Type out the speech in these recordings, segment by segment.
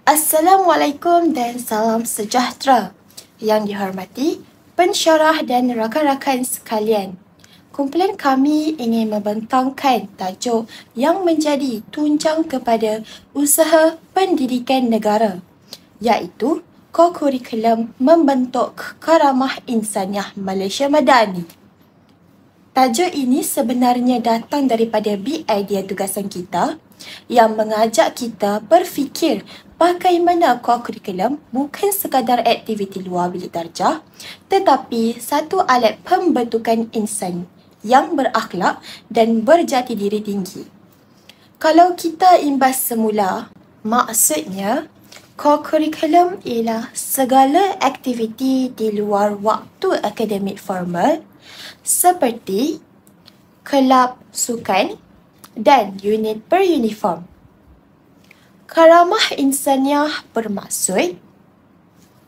Assalamualaikum dan salam sejahtera. Yang dihormati pensyarah dan rakan-rakan sekalian. Kumpulan kami ingin membentangkan tajuk yang menjadi tunjang kepada usaha pendidikan negara, iaitu kokurikulum membentuk karamah insaniah Malaysia Madani. Tajuk ini sebenarnya datang daripada big idea tugasan kita yang mengajak kita berfikir bagaimana kokurikulum bukan sekadar aktiviti luar bilik darjah, tetapi satu alat pembentukan insan yang berakhlak dan berjati diri tinggi. Kalau kita imbas semula, maksudnya kokurikulum ialah segala aktiviti di luar waktu akademik formal seperti kelab sukan dan unit beruniform. Karamah insaniah bermaksud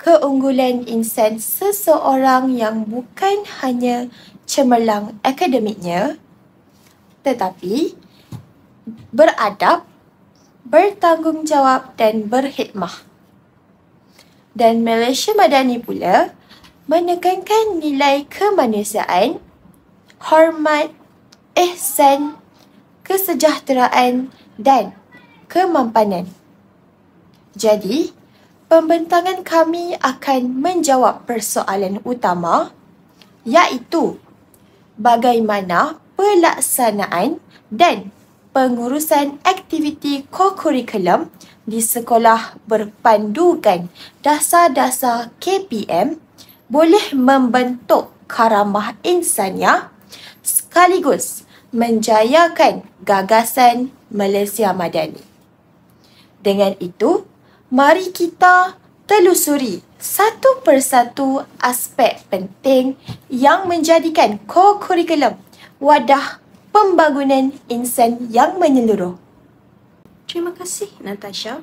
keunggulan insan seseorang yang bukan hanya cemerlang akademiknya, tetapi beradab, bertanggungjawab dan berkhidmah. Dan Malaysia Madani pula menekankan nilai kemanusiaan, hormat, ihsan, kesejahteraan dan kemampanan. Jadi, pembentangan kami akan menjawab persoalan utama, iaitu bagaimana pelaksanaan dan pengurusan aktiviti kokurikulum di sekolah berpandukan dasar-dasar KPM boleh membentuk karamah insaniah sekaligus menjayakan gagasan Malaysia Madani. Dengan itu, mari kita telusuri satu persatu aspek penting yang menjadikan kokurikulum wadah pembangunan insan yang menyeluruh. Terima kasih Natasha.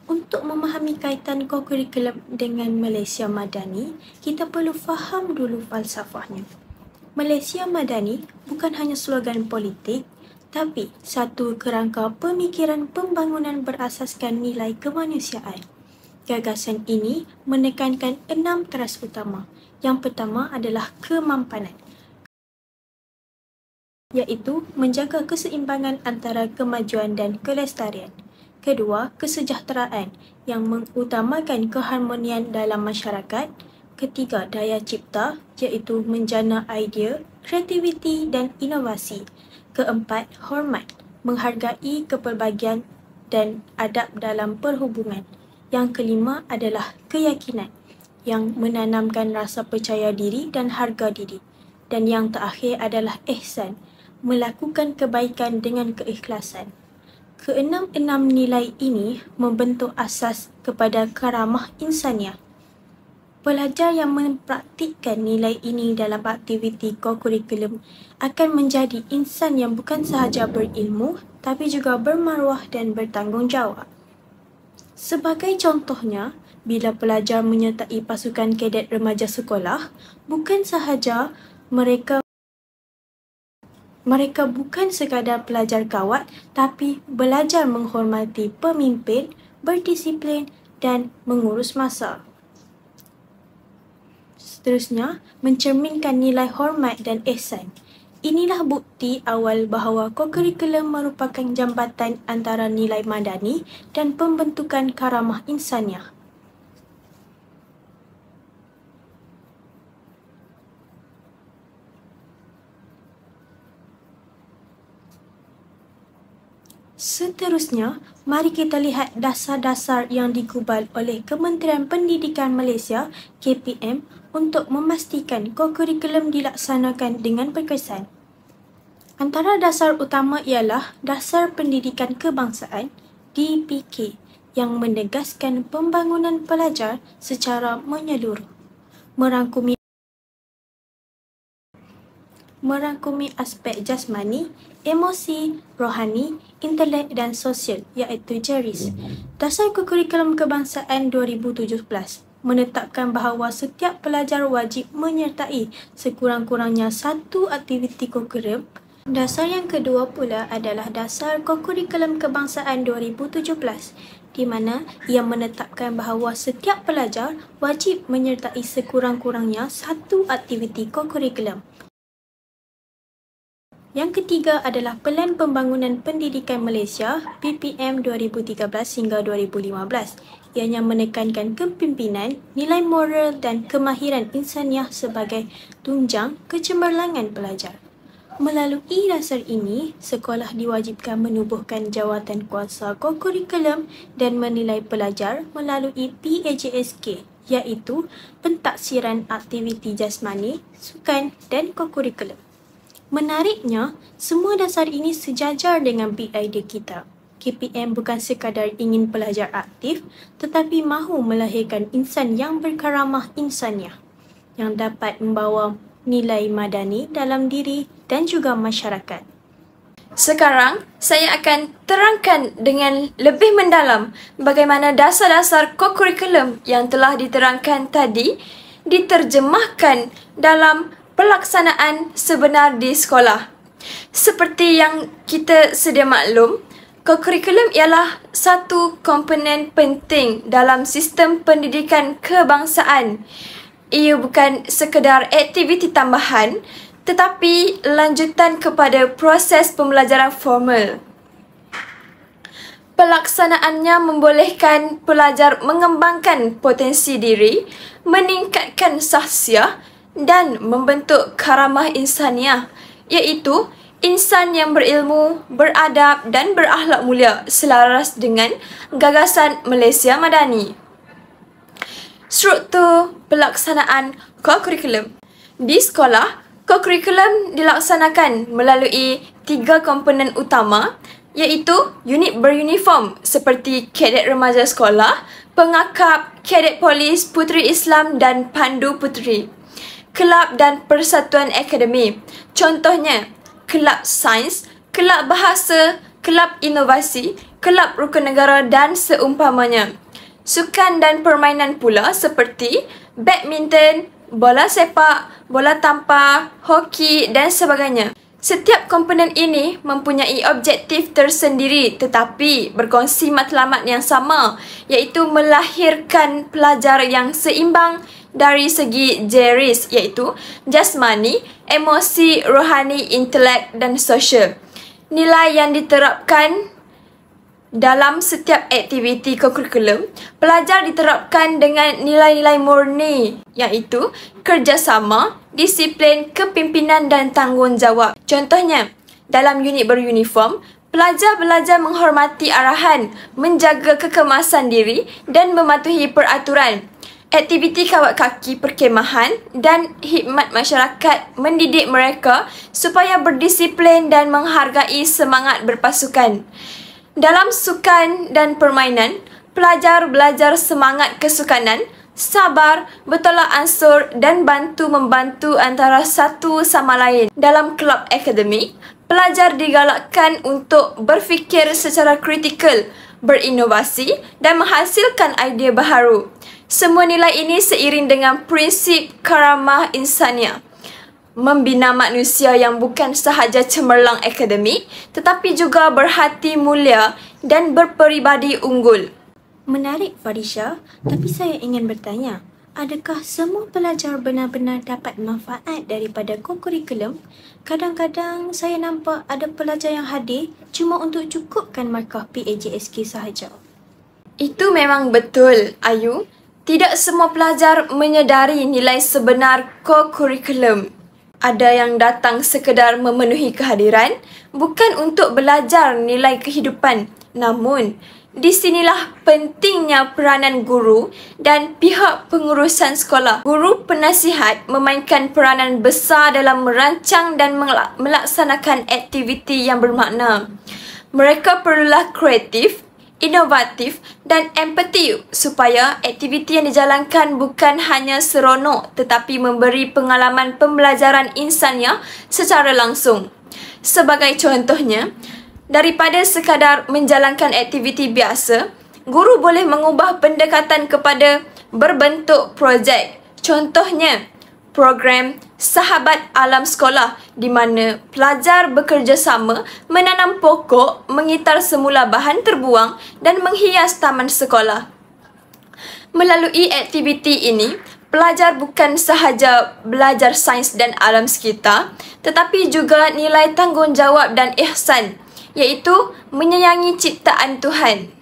Untuk memahami kaitan kokurikulum dengan Malaysia Madani, kita perlu faham dulu falsafahnya. Malaysia Madani bukan hanya slogan politik, tapi satu kerangka pemikiran pembangunan berasaskan nilai kemanusiaan. Gagasan ini menekankan 6 teras utama. Yang pertama adalah kemampanan, iaitu menjaga keseimbangan antara kemajuan dan kelestarian. Kedua, kesejahteraan yang mengutamakan keharmonian dalam masyarakat. Ketiga, daya cipta, iaitu menjana idea, kreativiti dan inovasi. Keempat, hormat, menghargai kepelbagian dan adab dalam perhubungan. Yang kelima adalah keyakinan, yang menanamkan rasa percaya diri dan harga diri. Dan yang terakhir adalah ihsan, melakukan kebaikan dengan keikhlasan. Keenam-enam nilai ini membentuk asas kepada karamah insaniah. Pelajar yang mempraktikkan nilai ini dalam aktiviti kokurikulum akan menjadi insan yang bukan sahaja berilmu, tapi juga bermaruah dan bertanggungjawab. Sebagai contohnya, bila pelajar menyertai pasukan kadet remaja sekolah, bukan sahaja mereka bukan sekadar pelajar kawat, tapi belajar menghormati pemimpin, berdisiplin dan mengurus masa. Seterusnya, mencerminkan nilai hormat dan ihsan. Inilah bukti awal bahawa kokurikulum merupakan jambatan antara nilai madani dan pembentukan karamah insaniah. Seterusnya, mari kita lihat dasar-dasar yang digubal oleh Kementerian Pendidikan Malaysia (KPM) untuk memastikan kokurikulum dilaksanakan dengan berkesan. Antara dasar utama ialah Dasar Pendidikan Kebangsaan (DPK) yang menegaskan pembangunan pelajar secara menyeluruh, merangkumi aspek jasmani, emosi, rohani, intelek dan sosial, iaitu JERIS. Dasar Kurikulum Kebangsaan 2017 menetapkan bahawa setiap pelajar wajib menyertai sekurang-kurangnya satu aktiviti kurikulum. Dasar yang kedua pula adalah Dasar Kurikulum Kebangsaan 2017. di mana ia menetapkan bahawa setiap pelajar wajib menyertai sekurang-kurangnya satu aktiviti kokurikulum. Yang ketiga adalah Pelan Pembangunan Pendidikan Malaysia PPM 2013 hingga 2015. Ianya menekankan kepimpinan, nilai moral dan kemahiran insaniah sebagai tunjang kecemerlangan pelajar. Melalui dasar ini, sekolah diwajibkan menubuhkan jawatan kuasa kokurikulum dan menilai pelajar melalui PAJSK, iaitu pentaksiran aktiviti jasmani, sukan dan kokurikulum. Menariknya, semua dasar ini sejajar dengan PID kita. KPM bukan sekadar ingin pelajar aktif, tetapi mahu melahirkan insan yang berkaramah insaniah, yang dapat membawa nilai madani dalam diri dan juga masyarakat. Sekarang, saya akan terangkan dengan lebih mendalam bagaimana dasar-dasar kokurikulum yang telah diterangkan tadi diterjemahkan dalam pelaksanaan sebenar di sekolah. Seperti yang kita sedia maklum, kokurikulum ialah satu komponen penting dalam sistem pendidikan kebangsaan. Ia bukan sekadar aktiviti tambahan, tetapi lanjutan kepada proses pembelajaran formal. Pelaksanaannya membolehkan pelajar mengembangkan potensi diri, meningkatkan sahsiah dan membentuk karamah insaniah, iaitu insan yang berilmu, beradab dan berakhlak mulia selaras dengan gagasan Malaysia Madani. Struktur pelaksanaan kokurikulum. Di sekolah, kokurikulum dilaksanakan melalui 3 komponen utama, iaitu unit beruniform seperti kadet remaja sekolah, pengakap, kadet polis, puteri Islam dan pandu puteri. Kelab dan persatuan akademi. Contohnya, kelab sains, kelab bahasa, kelab inovasi, kelab rukun negara dan seumpamanya. Sukan dan permainan pula seperti badminton, bola sepak, bola tampar, hoki dan sebagainya. Setiap komponen ini mempunyai objektif tersendiri tetapi berkongsi matlamat yang sama, iaitu melahirkan pelajar yang seimbang dari segi jeris, iaitu jasmani, emosi, rohani, intelek dan sosial. Nilai yang diterapkan dalam setiap aktiviti kokurikulum, pelajar diterapkan dengan nilai-nilai murni, iaitu kerjasama, disiplin, kepimpinan dan tanggungjawab. Contohnya, dalam unit beruniform, pelajar belajar menghormati arahan, menjaga kekemasan diri dan mematuhi peraturan. Aktiviti kawat kaki perkemahan dan khidmat masyarakat mendidik mereka supaya berdisiplin dan menghargai semangat berpasukan. Dalam sukan dan permainan, pelajar belajar semangat kesukanan, sabar, bertolak ansur dan bantu-membantu antara satu sama lain. Dalam kelab akademik, pelajar digalakkan untuk berfikir secara kritikal, berinovasi dan menghasilkan idea baharu. Semua nilai ini seiring dengan prinsip karamah insaniah, membina manusia yang bukan sahaja cemerlang akademik tetapi juga berhati mulia dan berperibadi unggul. Menarik Farisha, tapi saya ingin bertanya, adakah semua pelajar benar-benar dapat manfaat daripada kokurikulum? Kadang-kadang saya nampak ada pelajar yang hadir cuma untuk cukupkan markah PAJSK sahaja. Itu memang betul, Ayu. Tidak semua pelajar menyedari nilai sebenar kokurikulum. Ada yang datang sekedar memenuhi kehadiran, bukan untuk belajar nilai kehidupan. Namun, di sinilah pentingnya peranan guru dan pihak pengurusan sekolah. Guru penasihat memainkan peranan besar dalam merancang dan melaksanakan aktiviti yang bermakna. Mereka perlulah kreatif, inovatif dan empati supaya aktiviti yang dijalankan bukan hanya seronok tetapi memberi pengalaman pembelajaran insaniah secara langsung. Sebagai contohnya, daripada sekadar menjalankan aktiviti biasa, guru boleh mengubah pendekatan kepada berbentuk projek. Contohnya, program Sahabat Alam Sekolah di mana pelajar bekerjasama menanam pokok, mengitar semula bahan terbuang dan menghias taman sekolah. Melalui aktiviti ini, pelajar bukan sahaja belajar sains dan alam sekitar, tetapi juga nilai tanggungjawab dan ihsan, iaitu menyayangi ciptaan Tuhan.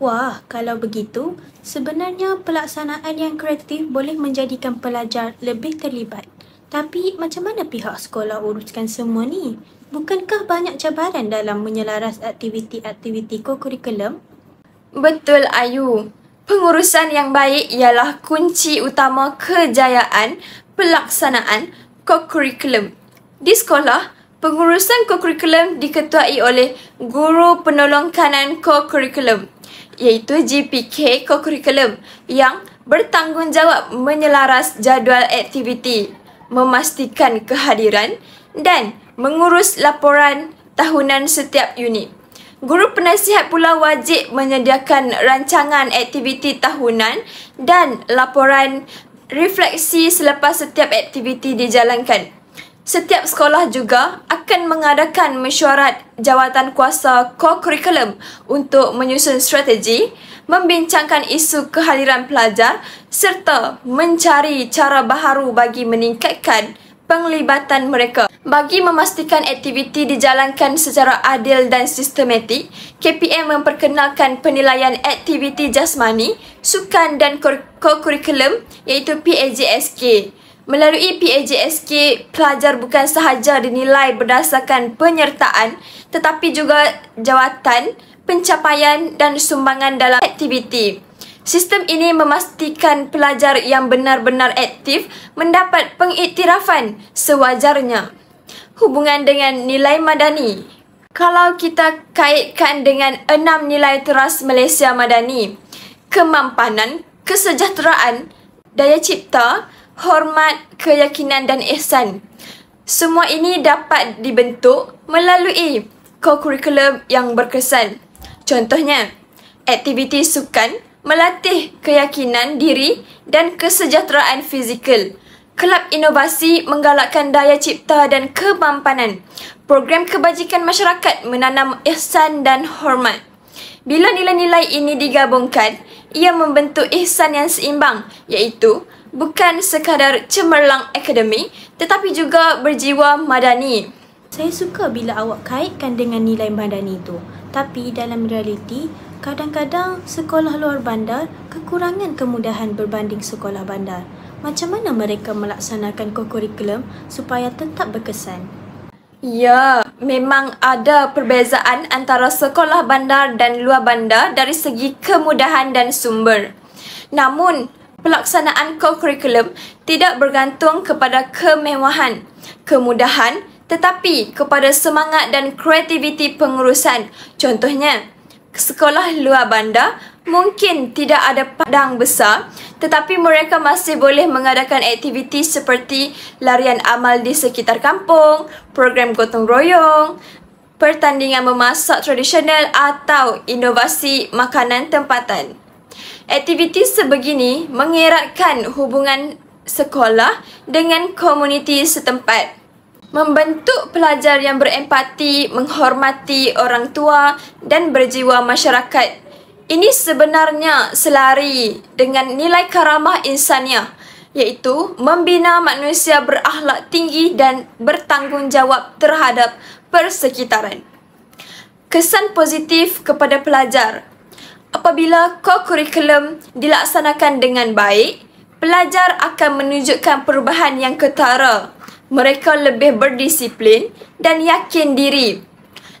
Wah, kalau begitu, sebenarnya pelaksanaan yang kreatif boleh menjadikan pelajar lebih terlibat. Tapi macam mana pihak sekolah uruskan semua ni? Bukankah banyak cabaran dalam menyelaras aktiviti-aktiviti kokurikulum? Betul, Ayu. Pengurusan yang baik ialah kunci utama kejayaan pelaksanaan kokurikulum. Di sekolah, pengurusan kokurikulum diketuai oleh Guru Penolong Kanan Kokurikulum, iaitu GPK Kokurikulum, yang bertanggungjawab menyelaras jadual aktiviti, memastikan kehadiran dan mengurus laporan tahunan setiap unit. Guru penasihat pula wajib menyediakan rancangan aktiviti tahunan dan laporan refleksi selepas setiap aktiviti dijalankan. Setiap sekolah juga akan mengadakan mesyuarat jawatan kuasa kokurikulum untuk menyusun strategi, membincangkan isu kehadiran pelajar serta mencari cara baharu bagi meningkatkan penglibatan mereka. Bagi memastikan aktiviti dijalankan secara adil dan sistematik, KPM memperkenalkan penilaian aktiviti jasmani, sukan dan kokurikulum iaitu PAJSK. Melalui PAJSK, pelajar bukan sahaja dinilai berdasarkan penyertaan tetapi juga jawatan, pencapaian dan sumbangan dalam aktiviti. Sistem ini memastikan pelajar yang benar-benar aktif mendapat pengiktirafan sewajarnya. Hubungan dengan nilai madani. Kalau kita kaitkan dengan 6 nilai teras Malaysia Madani, kemampanan, kesejahteraan, daya cipta, hormat, keyakinan dan ihsan. Semua ini dapat dibentuk melalui kokurikulum yang berkesan. Contohnya, aktiviti sukan melatih keyakinan diri dan kesejahteraan fizikal. Kelab inovasi menggalakkan daya cipta dan kemampanan. Program kebajikan masyarakat menanam ihsan dan hormat. Bila nilai-nilai ini digabungkan, ia membentuk ihsan yang seimbang, iaitu bukan sekadar cemerlang akademik tetapi juga berjiwa madani. Saya suka bila awak kaitkan dengan nilai madani itu. Tapi dalam realiti, kadang-kadang sekolah luar bandar kekurangan kemudahan berbanding sekolah bandar. Macam mana mereka melaksanakan kokurikulum supaya tetap berkesan? Ya, memang ada perbezaan antara sekolah bandar dan luar bandar dari segi kemudahan dan sumber. Namun, pelaksanaan kokurikulum tidak bergantung kepada kemewahan, kemudahan tetapi kepada semangat dan kreativiti pengurusan. Contohnya, sekolah luar bandar mungkin tidak ada padang besar tetapi mereka masih boleh mengadakan aktiviti seperti larian amal di sekitar kampung, program gotong royong, pertandingan memasak tradisional atau inovasi makanan tempatan. Aktiviti sebegini mengeratkan hubungan sekolah dengan komuniti setempat, membentuk pelajar yang berempati, menghormati orang tua dan berjiwa masyarakat. Ini sebenarnya selari dengan nilai karamah insaniah, iaitu membina manusia berakhlak tinggi dan bertanggungjawab terhadap persekitaran. Kesan positif kepada pelajar. Apabila kokurikulum dilaksanakan dengan baik, pelajar akan menunjukkan perubahan yang ketara. Mereka lebih berdisiplin dan yakin diri,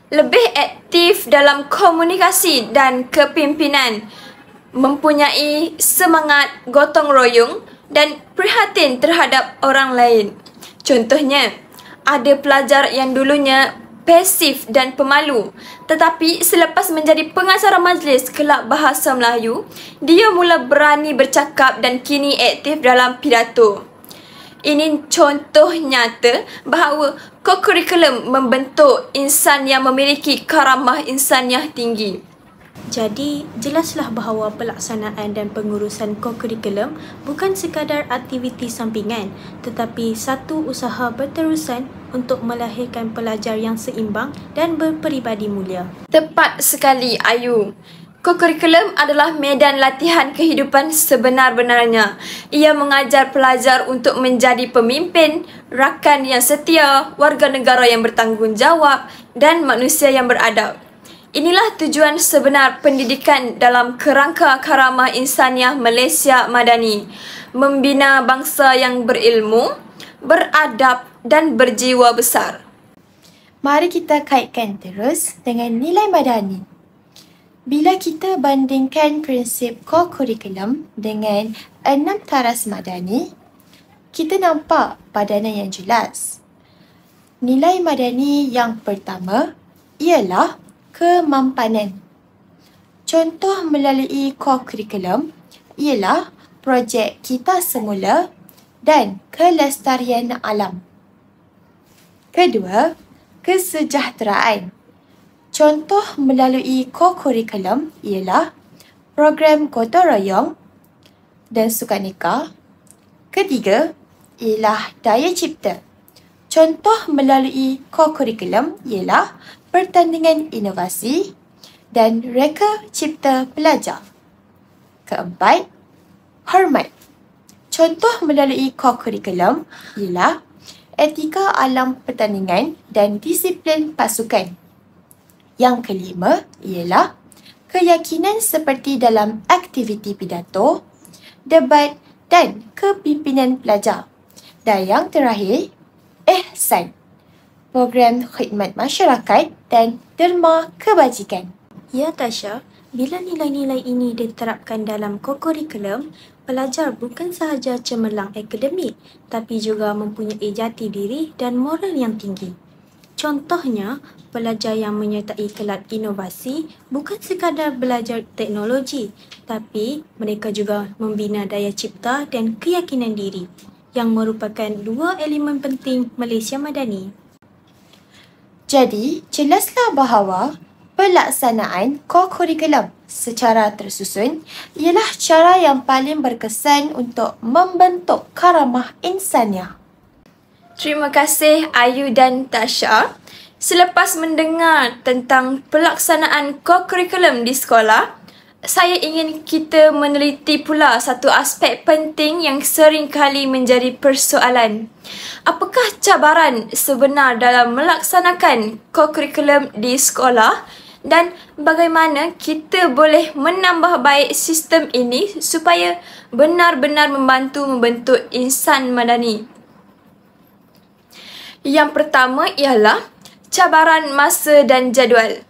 lebih aktif dalam komunikasi dan kepimpinan, mempunyai semangat gotong royong dan prihatin terhadap orang lain. Contohnya, ada pelajar yang dulunya pasif dan pemalu, tetapi selepas menjadi pengacara majlis kelab bahasa Melayu, dia mula berani bercakap dan kini aktif dalam pidato. Ini contoh nyata bahawa kokurikulum membentuk insan yang memiliki karamah insaniah tinggi. Jadi, jelaslah bahawa pelaksanaan dan pengurusan kokurikulum bukan sekadar aktiviti sampingan, tetapi satu usaha berterusan untuk melahirkan pelajar yang seimbang dan berperibadi mulia. Tepat sekali, Ayu. Kokurikulum adalah medan latihan kehidupan sebenar-benarnya. Ia mengajar pelajar untuk menjadi pemimpin, rakan yang setia, warga negara yang bertanggungjawab dan manusia yang beradab. Inilah tujuan sebenar pendidikan dalam kerangka karamah insaniah Malaysia Madani, membina bangsa yang berilmu, beradab dan berjiwa besar. Mari kita kaitkan terus dengan nilai madani. Bila kita bandingkan prinsip kokurikulum dengan 6 taras madani, kita nampak padanan yang jelas. Nilai madani yang pertama ialah kemampanan. Contoh melalui kokurikulum ialah projek Kita Semula dan kelestarian alam. Kedua, kesejahteraan. Contoh melalui kokurikulum ialah program gotong royong dan sukaneka. Ketiga ialah daya cipta. Contoh melalui kokurikulum ialah pertandingan inovasi dan reka cipta pelajar. Keempat, hormat. Contoh melalui kokurikulum ialah etika alam pertandingan dan disiplin pasukan. Yang kelima ialah keyakinan seperti dalam aktiviti pidato, debat dan kepimpinan pelajar. Dan yang terakhir, ihsan, program khidmat masyarakat dan derma kebajikan. Ya Tasha, bila nilai-nilai ini diterapkan dalam kokurikulum, pelajar bukan sahaja cemerlang akademik, tapi juga mempunyai jati diri dan moral yang tinggi. Contohnya, pelajar yang menyertai kelab inovasi bukan sekadar belajar teknologi, tapi mereka juga membina daya cipta dan keyakinan diri, yang merupakan dua elemen penting Malaysia Madani. Jadi, jelaslah bahawa pelaksanaan kokurikulum secara tersusun ialah cara yang paling berkesan untuk membentuk karamah insaniah. Terima kasih Ayu dan Tasha. Selepas mendengar tentang pelaksanaan kokurikulum di sekolah, saya ingin kita meneliti pula satu aspek penting yang sering kali menjadi persoalan. Apakah cabaran sebenar dalam melaksanakan kokurikulum di sekolah dan bagaimana kita boleh menambah baik sistem ini supaya benar-benar membentuk insan madani? Yang pertama ialah cabaran masa dan jadual.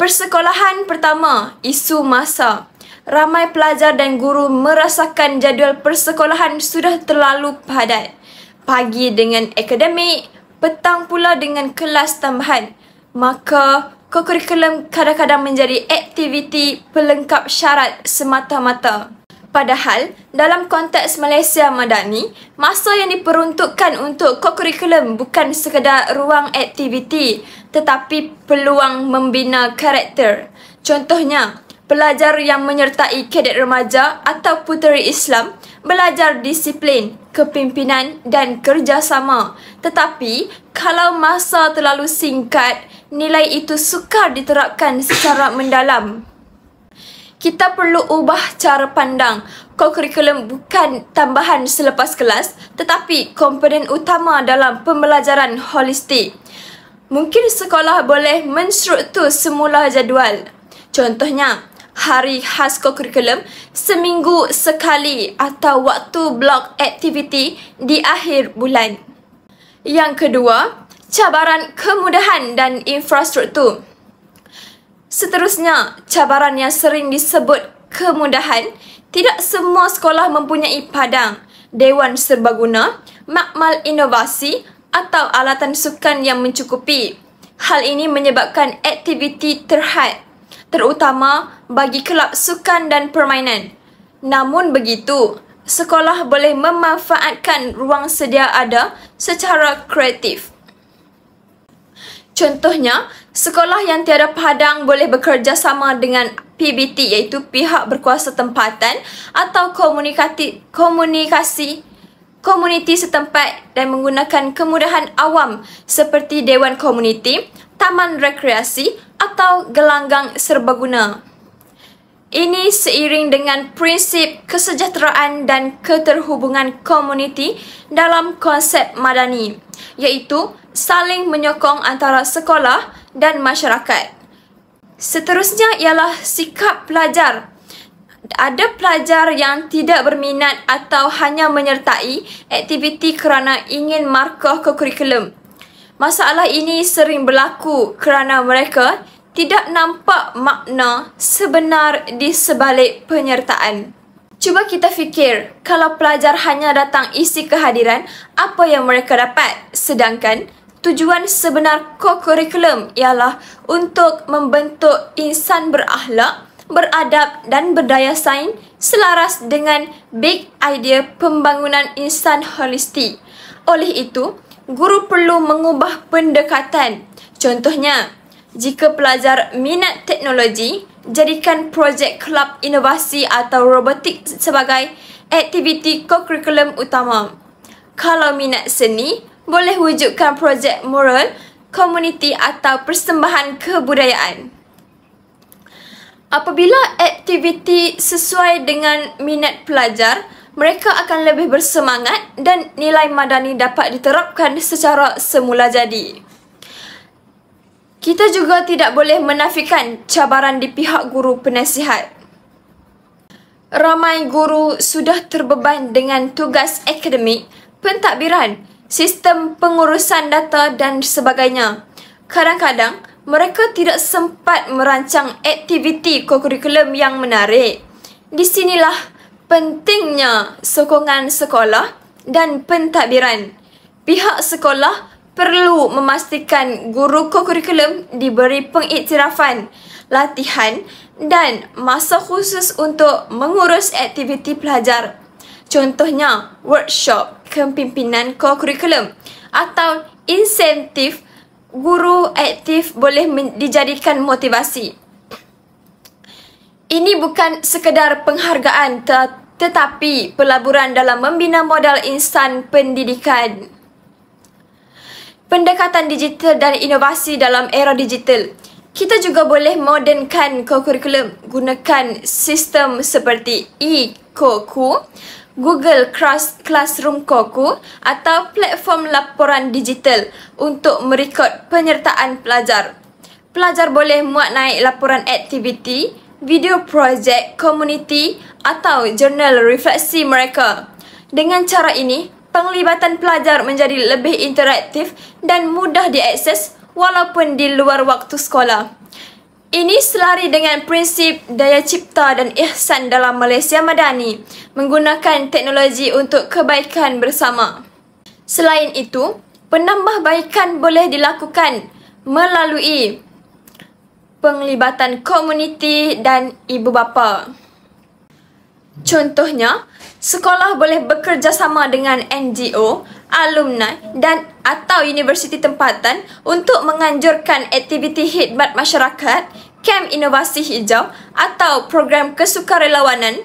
Persekolahan pertama, isu masa. Ramai pelajar dan guru merasakan jadual persekolahan sudah terlalu padat. Pagi dengan akademik, petang pula dengan kelas tambahan. Maka, kokurikulum kadang-kadang menjadi aktiviti pelengkap syarat semata-mata. Padahal, dalam konteks Malaysia Madani, masa yang diperuntukkan untuk kokurikulum bukan sekadar ruang aktiviti, tetapi peluang membina karakter. Contohnya, pelajar yang menyertai kadet remaja atau puteri Islam belajar disiplin, kepimpinan dan kerjasama. Tetapi, kalau masa terlalu singkat, nilai itu sukar diterapkan secara mendalam. Kita perlu ubah cara pandang. Kokurikulum bukan tambahan selepas kelas, tetapi komponen utama dalam pembelajaran holistik. Mungkin sekolah boleh menstruktur semula jadual. Contohnya, hari khas kokurikulum seminggu sekali atau waktu blok aktiviti di akhir bulan. Yang kedua, cabaran kemudahan dan infrastruktur. Seterusnya, cabaran yang sering disebut kemudahan, tidak semua sekolah mempunyai padang, dewan serbaguna, makmal inovasi atau alatan sukan yang mencukupi. Hal ini menyebabkan aktiviti terhad, terutama bagi kelab sukan dan permainan. Namun begitu, sekolah boleh memanfaatkan ruang sedia ada secara kreatif. Contohnya, Sekolah yang tiada padang boleh bekerjasama dengan PBT iaitu pihak berkuasa tempatan atau komuniti setempat dan menggunakan kemudahan awam seperti dewan komuniti, taman rekreasi atau gelanggang serbaguna. Ini seiring dengan prinsip kesejahteraan dan keterhubungan komuniti dalam konsep madani, iaitu saling menyokong antara sekolah dan masyarakat. Seterusnya ialah sikap pelajar. Ada pelajar yang tidak berminat atau hanya menyertai aktiviti kerana ingin markah ke kurikulum. Masalah ini sering berlaku kerana mereka tidak nampak makna sebenar di sebalik penyertaan. Cuba kita fikir, kalau pelajar hanya datang isi kehadiran, apa yang mereka dapat? Sedangkan tujuan sebenar co-curriculum ialah untuk membentuk insan berakhlak, beradab dan berdaya saing selaras dengan big idea pembangunan insan holistik. Oleh itu, guru perlu mengubah pendekatan. Contohnya, jika pelajar minat teknologi, jadikan projek kelab inovasi atau robotik sebagai aktiviti co-curriculum utama. Kalau minat seni, boleh wujudkan projek moral, komuniti atau persembahan kebudayaan. Apabila aktiviti sesuai dengan minat pelajar, mereka akan lebih bersemangat dan nilai madani dapat diterapkan secara semula jadi. Kita juga tidak boleh menafikan cabaran di pihak guru penasihat. Ramai guru sudah terbeban dengan tugas akademik, pentadbiran, sistem pengurusan data dan sebagainya. Kadang-kadang, mereka tidak sempat merancang aktiviti co-curriculum yang menarik. Di sinilah pentingnya sokongan sekolah dan pentadbiran. Pihak sekolah perlu memastikan guru co-curriculum diberi pengiktirafan, latihan dan masa khusus untuk mengurus aktiviti pelajar. Contohnya, workshop kepimpinan co-curriculum atau insentif guru aktif boleh dijadikan motivasi. Ini bukan sekadar penghargaan tetapi pelaburan dalam membina modal insan pendidikan. Pendekatan digital dan inovasi dalam era digital. Kita juga boleh modernkan co-curriculum, gunakan sistem seperti e-Koku, Google Classroom Koku atau platform laporan digital untuk merekod penyertaan pelajar. Pelajar boleh muat naik laporan aktiviti, video projek, komuniti atau jurnal refleksi mereka. Dengan cara ini, penglibatan pelajar menjadi lebih interaktif dan mudah diakses walaupun di luar waktu sekolah. Ini selari dengan prinsip daya cipta dan ihsan dalam Malaysia Madani, menggunakan teknologi untuk kebaikan bersama. Selain itu, penambahbaikan boleh dilakukan melalui penglibatan komuniti dan ibu bapa. Contohnya, sekolah boleh bekerjasama dengan NGO, alumni dan atau universiti tempatan untuk menganjurkan aktiviti khidmat masyarakat, kem inovasi hijau atau program kesukarelawanan.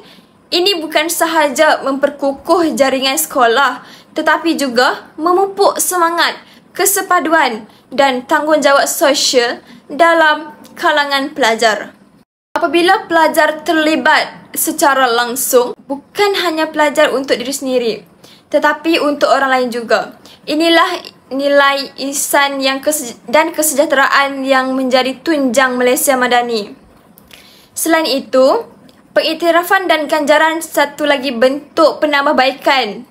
Ini bukan sahaja memperkukuh jaringan sekolah tetapi juga memupuk semangat, kesepaduan dan tanggungjawab sosial dalam kalangan pelajar. Apabila pelajar terlibat secara langsung, bukan hanya pelajar untuk diri sendiri, tetapi untuk orang lain juga. Inilah nilai ihsan dan kesejahteraan yang menjadi tunjang Malaysia Madani. Selain itu, pengiktirafan dan ganjaran satu lagi bentuk penambahbaikan.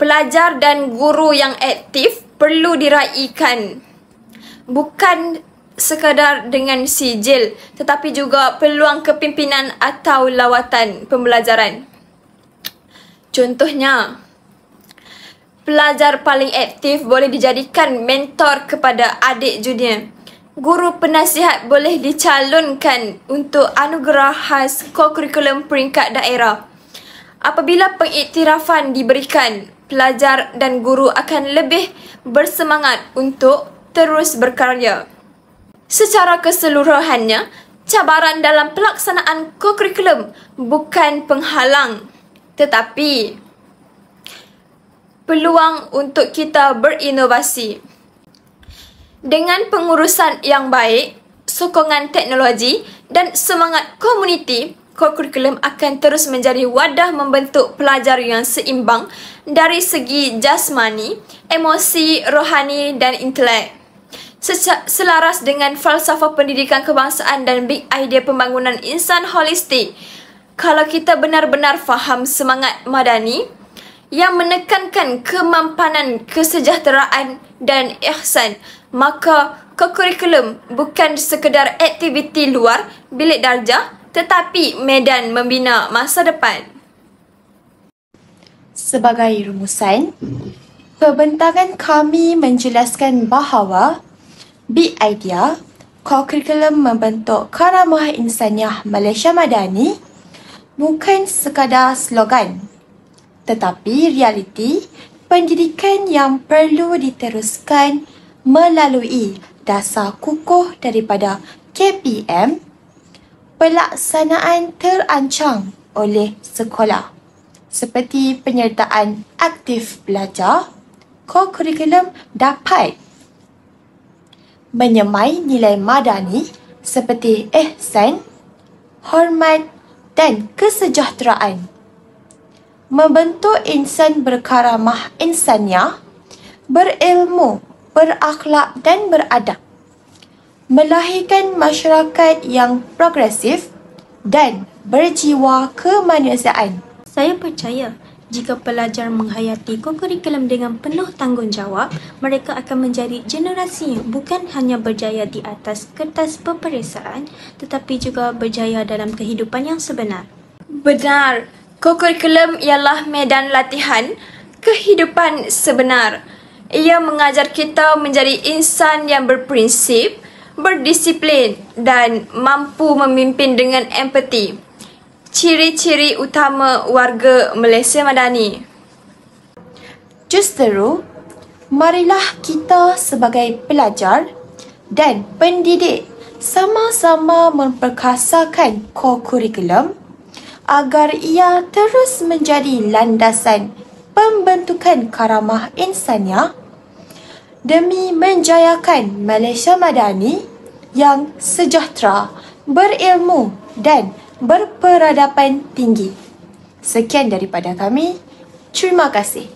Pelajar dan guru yang aktif perlu diraikan. Bukan sekadar dengan sijil, tetapi juga peluang kepimpinan atau lawatan pembelajaran. Contohnya, pelajar paling aktif boleh dijadikan mentor kepada adik junior. Guru penasihat boleh dicalonkan untuk anugerah khas co-curriculum peringkat daerah. Apabila pengiktirafan diberikan, pelajar dan guru akan lebih bersemangat untuk terus berkarya. Secara keseluruhannya, cabaran dalam pelaksanaan kokurikulum bukan penghalang, tetapi peluang untuk kita berinovasi. Dengan pengurusan yang baik, sokongan teknologi dan semangat komuniti, kokurikulum akan terus menjadi wadah membentuk pelajar yang seimbang dari segi jasmani, emosi, rohani dan intelek. Selaras dengan falsafah pendidikan kebangsaan dan big idea pembangunan insan holistik, kalau kita benar-benar faham semangat madani yang menekankan kemampanan, kesejahteraan dan ihsan, maka kokurikulum bukan sekedar aktiviti luar bilik darjah tetapi medan membina masa depan. Sebagai rumusan, pembentakan kami menjelaskan bahawa big idea kokurikulum membentuk karamah insaniah Malaysia Madani bukan sekadar slogan, tetapi realiti pendidikan yang perlu diteruskan melalui dasar kukuh daripada KPM. Pelaksanaan terancang oleh sekolah seperti penyertaan aktif belajar. Kokurikulum dapat menyemai nilai madani seperti ihsan, hormat dan kesejahteraan, membentuk insan berkaramah insaniah, berilmu, berakhlak dan beradab, melahirkan masyarakat yang progresif dan berjiwa kemanusiaan. Saya percaya jika pelajar menghayati kokurikulum dengan penuh tanggungjawab, mereka akan menjadi generasi yang bukan hanya berjaya di atas kertas peperiksaan tetapi juga berjaya dalam kehidupan yang sebenar. Benar, kokurikulum ialah medan latihan kehidupan sebenar. Ia mengajar kita menjadi insan yang berprinsip, berdisiplin dan mampu memimpin dengan empati. Ciri-ciri utama warga Malaysia Madani. Justeru, marilah kita sebagai pelajar dan pendidik sama-sama memperkasakan kokurikulum agar ia terus menjadi landasan pembentukan karamah insaniah demi menjayakan Malaysia Madani yang sejahtera, berilmu dan berperadaban tinggi. Sekian daripada kami. Terima kasih.